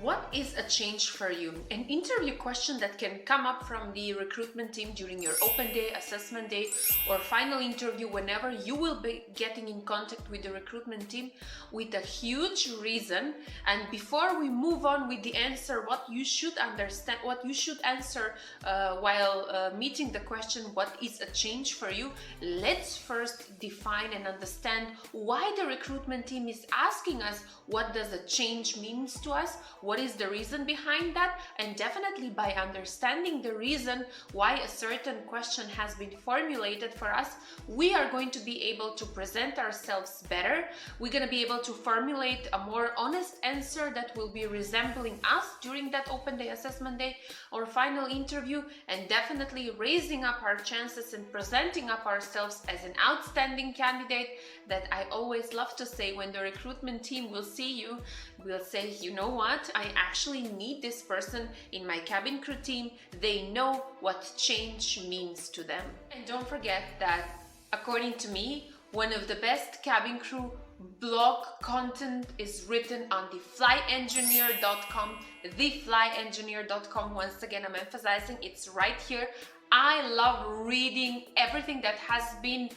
What is a change for you? An interview question that can come up from the recruitment team during your open day, assessment day, or final interview, whenever you will be getting in contact with the recruitment team with a huge reason. And before we move on with the answer, what you should understand, what you should answer while meeting the question, what is a change for you? Let's first define and understand why the recruitment team is asking us what does a change means to us. What is the reason behind that? And definitely by understanding the reason why a certain question has been formulated for us, we are going to be able to present ourselves better. We're going to be able to formulate a more honest answer that will be resembling us during that open day, assessment day, or final interview, and definitely raising up our chances and presenting up ourselves as an outstanding candidate that I always love to say when the recruitment team will see you, will say, you know what, I actually need this person in my cabin crew team. They know what change means to them. And don't forget that, according to me, one of the best cabin crew blog content is written on theflyengineer.com. Theflyengineer.com. Once again, I'm emphasizing it's right here. I love reading everything that has been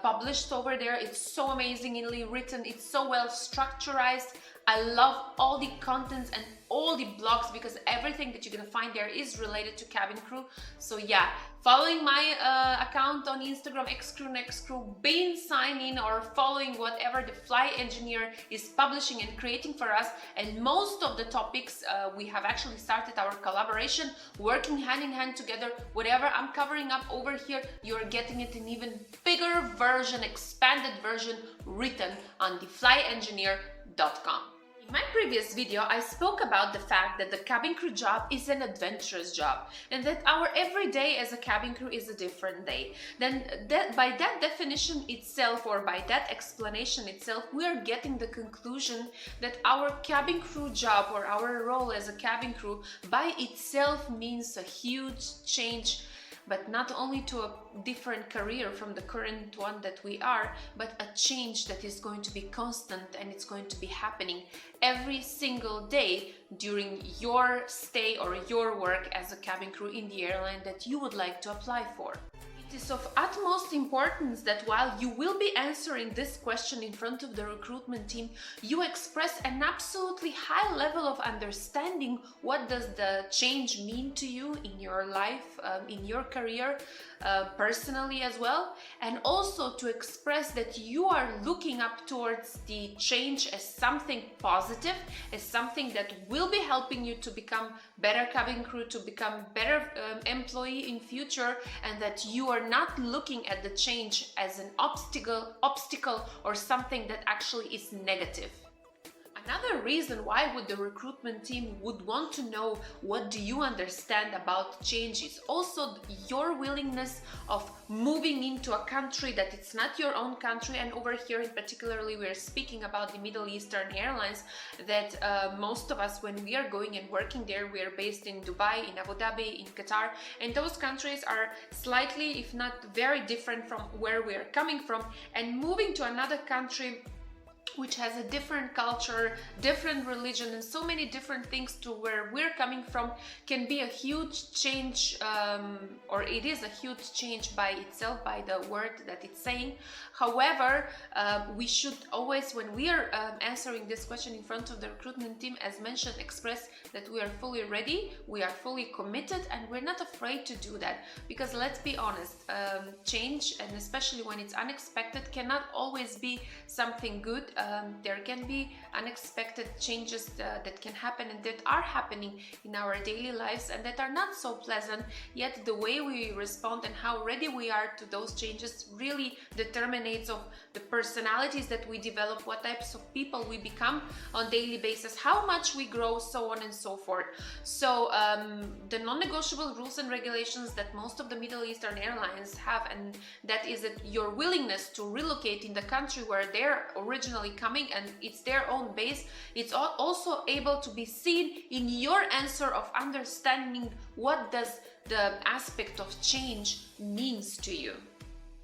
published over there. It's so amazingly written. It's so well structured. I love all the contents and all the blogs because everything that you're gonna find there is related to cabin crew. So yeah, following my account on Instagram, xcrew, being signed in or following whatever the Fly Engineer is publishing and creating for us. And most of the topics, we have actually started our collaboration, working hand in hand together. Whatever I'm covering up over here, you're getting it in even bigger version, expanded version, written on theflyengineer.com. In my previous video, I spoke about the fact that the cabin crew job is an adventurous job and that our everyday as a cabin crew is a different day. Then by that definition itself, or by that explanation itself, we are getting the conclusion that our cabin crew job or our role as a cabin crew by itself means a huge change, but not only to a different career from the current one that we are, but a change that is going to be constant and it's going to be happening every single day during your stay or your work as a cabin crew in the airline that you would like to apply for. It is of utmost importance that while you will be answering this question in front of the recruitment team, you express an absolutely high level of understanding what does the change mean to you in your life, in your career, personally as well, and also to express that you are looking up towards the change as something positive, as something that will be helping you to become better cabin crew, to become better employee in future, and that you are not looking at the change as an obstacle or something that actually is negative. Another reason why would the recruitment team would want to know what do you understand about change is also your willingness of moving into a country that it's not your own country. And over here in particularly we're speaking about the Middle Eastern airlines, that most of us, when we are going and working there, we are based in Dubai, in Abu Dhabi, in Qatar, and those countries are slightly, if not very different from where we are coming from, and moving to another country which has a different culture, different religion, and so many different things to where we're coming from can be a huge change, or it is a huge change by itself, by the word that it's saying. However, we should always, when we are answering this question in front of the recruitment team, as mentioned, express that we are fully ready, we are fully committed, and we're not afraid to do that. Because let's be honest, change, and especially when it's unexpected, cannot always be something good. There can be unexpected changes that can happen and that are happening in our daily lives and that are not so pleasant, yet the way we respond and how ready we are to those changes really determines of the personalities that we develop, what types of people we become on daily basis, how much we grow, so on and so forth. So the non-negotiable rules and regulations that most of the Middle Eastern airlines have, and that is that your willingness to relocate in the country where they're originally coming and it's their own base, it's also able to be seen in your answer of understanding what does the aspect of change means to you.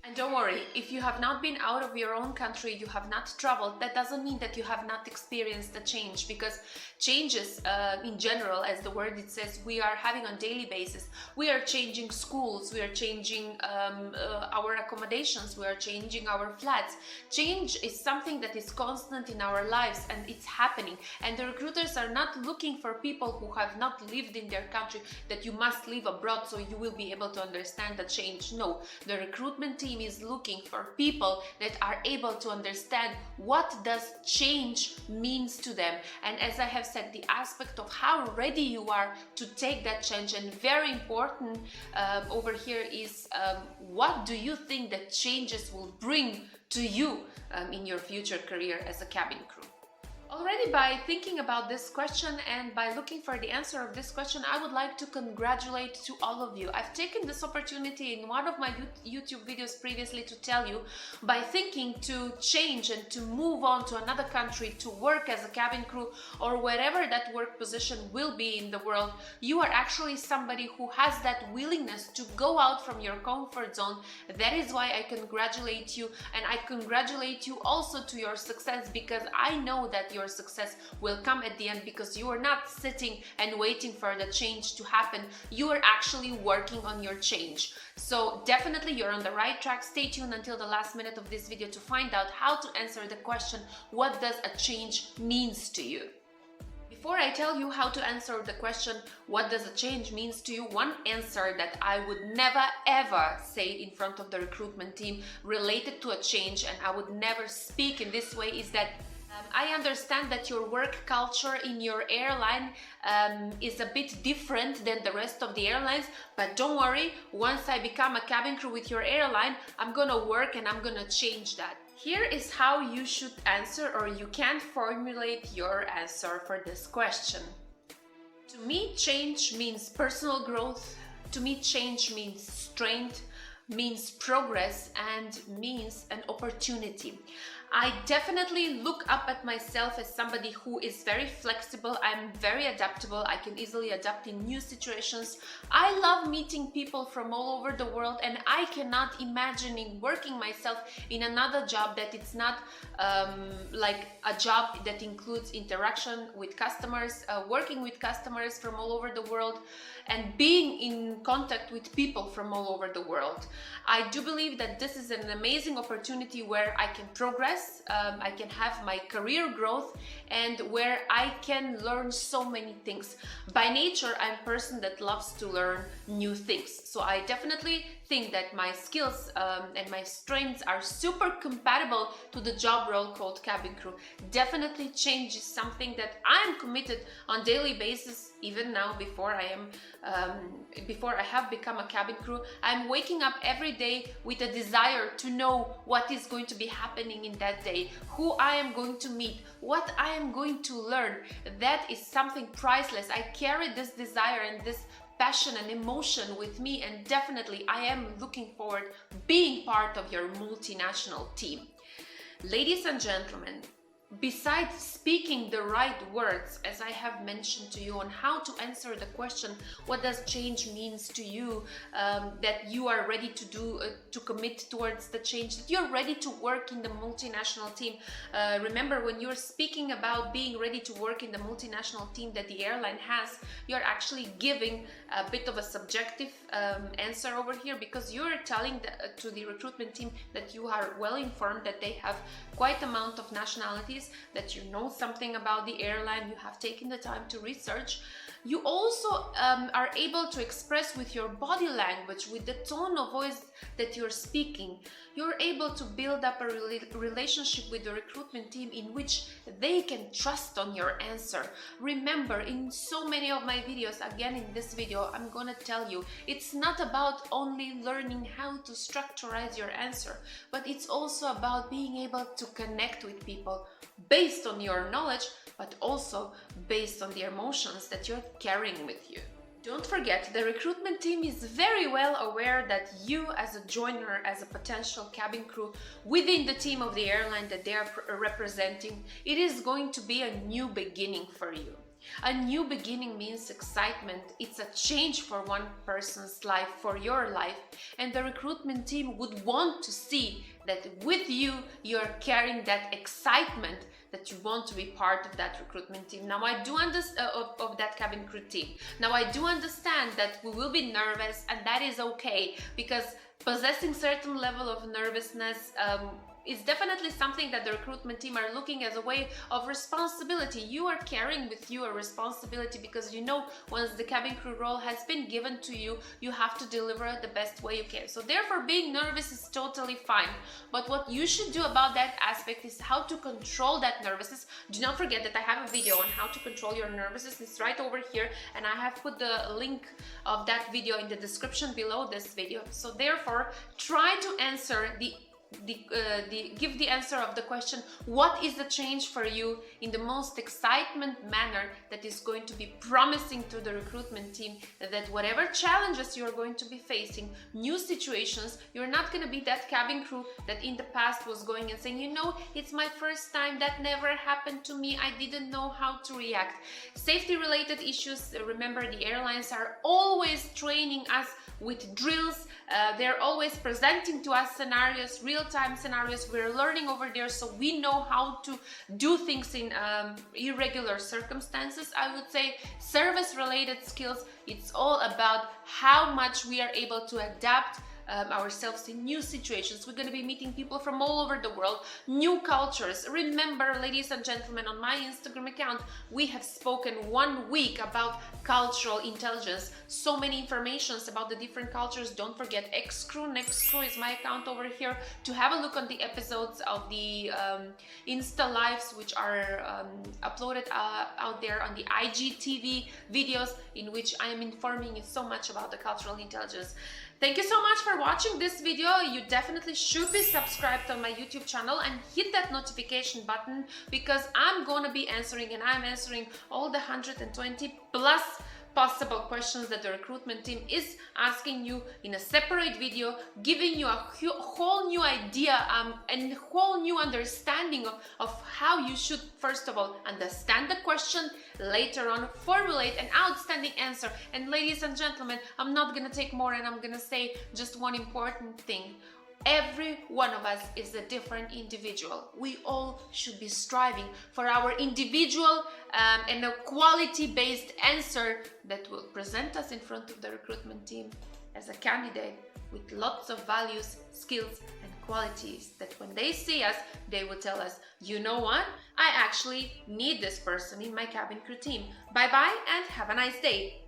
And don't worry, if you have not been out of your own country, you have not traveled, that doesn't mean that you have not experienced the change, because changes in general, as the word it says, we are having on daily basis. We are changing schools, we are changing our accommodations, we are changing our flats. Change is something that is constant in our lives, and it's happening. And the recruiters are not looking for people who have not lived in their country, that you must live abroad so you will be able to understand the change. No, the recruitment team is looking for people that are able to understand what does change means to them. And as I have said, the aspect of how ready you are to take that change, and very important over here is what do you think that changes will bring to you in your future career as a cabin crew. Already by thinking about this question and by looking for the answer of this question, I would like to congratulate to all of you. I've taken this opportunity in one of my YouTube videos previously to tell you, by thinking to change and to move on to another country to work as a cabin crew or wherever that work position will be in the world, you are actually somebody who has that willingness to go out from your comfort zone. That is why I congratulate you, and I congratulate you also to your success, because I know that your success will come at the end, because you are not sitting and waiting for the change to happen. You are actually working on your change. So definitely you're on the right track. Stay tuned until the last minute of this video to find out how to answer the question, what does a change means to you? Before I tell you how to answer the question, what does a change means to you, one answer that I would never ever say in front of the recruitment team related to a change, and I would never speak in this way, is that I understand that your work culture in your airline is a bit different than the rest of the airlines, but don't worry, once I become a cabin crew with your airline, I'm gonna work and I'm gonna change that. Here is how you should answer, or you can formulate your answer for this question. To me, change means personal growth. To me, change means strength, means progress, and means an opportunity. I definitely look up at myself as somebody who is very flexible. I'm very adaptable. I can easily adapt in new situations. I love meeting people from all over the world, and I cannot imagine working myself in another job that it's not like a job that includes interaction with customers, working with customers from all over the world, and being in contact with people from all over the world. I do believe that this is an amazing opportunity where I can progress, I can have my career growth, and where I can learn so many things. By nature, I'm a person that loves to learn new things. So I definitely think that my skills and my strengths are super compatible to the job role called cabin crew. Definitely change is something that I'm committed on daily basis. Even now, before I have become a cabin crew, I'm waking up every day with a desire to know what is going to be happening in that day, who I am going to meet, what I am going to learn. That is something priceless. I carry this desire and this passion and emotion with me, and definitely I am looking forward being part of your multinational team. Ladies and gentlemen, besides speaking the right words, as I have mentioned to you on how to answer the question, what does change means to you, that you are ready to do, to commit towards the change, that you're ready to work in the multinational team. Remember, when you're speaking about being ready to work in the multinational team that the airline has, you're actually giving a bit of a subjective answer over here, because you're telling to the recruitment team that you are well informed, that they have quite amount of nationalities, that you know something about the airline, you have taken the time to research. You also are able to express with your body language, with the tone of voice that you're speaking, you're able to build up a relationship with the recruitment team in which they can trust on your answer. Remember, in so many of my videos, again in this video, I'm gonna tell you, it's not about only learning how to structurize your answer, but it's also about being able to connect with people based on your knowledge, but also based on the emotions that you're carrying with you. Don't forget, the recruitment team is very well aware that you as a joiner, as a potential cabin crew within the team of the airline that they are representing, it is going to be a new beginning for you. A new beginning means excitement. It's a change for one person's life, for your life. And the recruitment team would want to see that with you, you're carrying that excitement, that you want to be part of that recruitment team. Now I do understand of that cabin crew team. Now I do understand that we will be nervous, and that is okay, because possessing certain level of nervousness is definitely something that the recruitment team are looking as a way of responsibility. You are carrying with you a responsibility, because you know, once the cabin crew role has been given to you, you have to deliver it the best way you can. So therefore, being nervous is totally fine. But what you should do about that aspect is how to control that nervousness. Do not forget that I have a video on how to control your nervousness. It's right over here, and I have put the link of that video in the description below this video. So therefore, try to answer give the answer of the question, what is the change for you, in the most excitement manner that is going to be promising to the recruitment team, that whatever challenges you are going to be facing, new situations, you're not going to be that cabin crew that in the past was going and saying, you know, it's my first time, that never happened to me, I didn't know how to react. Safety related issues, remember, the airlines are always training us with drills. They're always presenting to us scenarios, real-time scenarios. We're learning over there, so we know how to do things in irregular circumstances. I would say service-related skills, it's all about how much we are able to adapt ourselves in new situations. We're going to be meeting people from all over the world, new cultures. Remember, ladies and gentlemen, on my Instagram account, we have spoken 1 week about cultural intelligence. So many informations about the different cultures. Don't forget X-Crew, Next Crew is my account over here, to have a look on the episodes of the Insta Lives, which are uploaded out there on the IGTV videos, in which I am informing you so much about the cultural intelligence. Thank you so much for watching this video. You definitely should be subscribed on my YouTube channel and hit that notification button, because I'm gonna be answering, and I'm answering all the 120 plus possible questions that the recruitment team is asking you in a separate video, giving you a whole new idea and whole new understanding of how you should, first of all, understand the question, later on formulate an outstanding answer. And ladies and gentlemen, I'm not gonna take more, and I'm gonna say just one important thing. Every one of us is a different individual. We all should be striving for our individual and a quality-based answer that will present us in front of the recruitment team as a candidate with lots of values, skills, and qualities, that when they see us, they will tell us, you know what? I actually need this person in my cabin crew team. Bye-bye and have a nice day.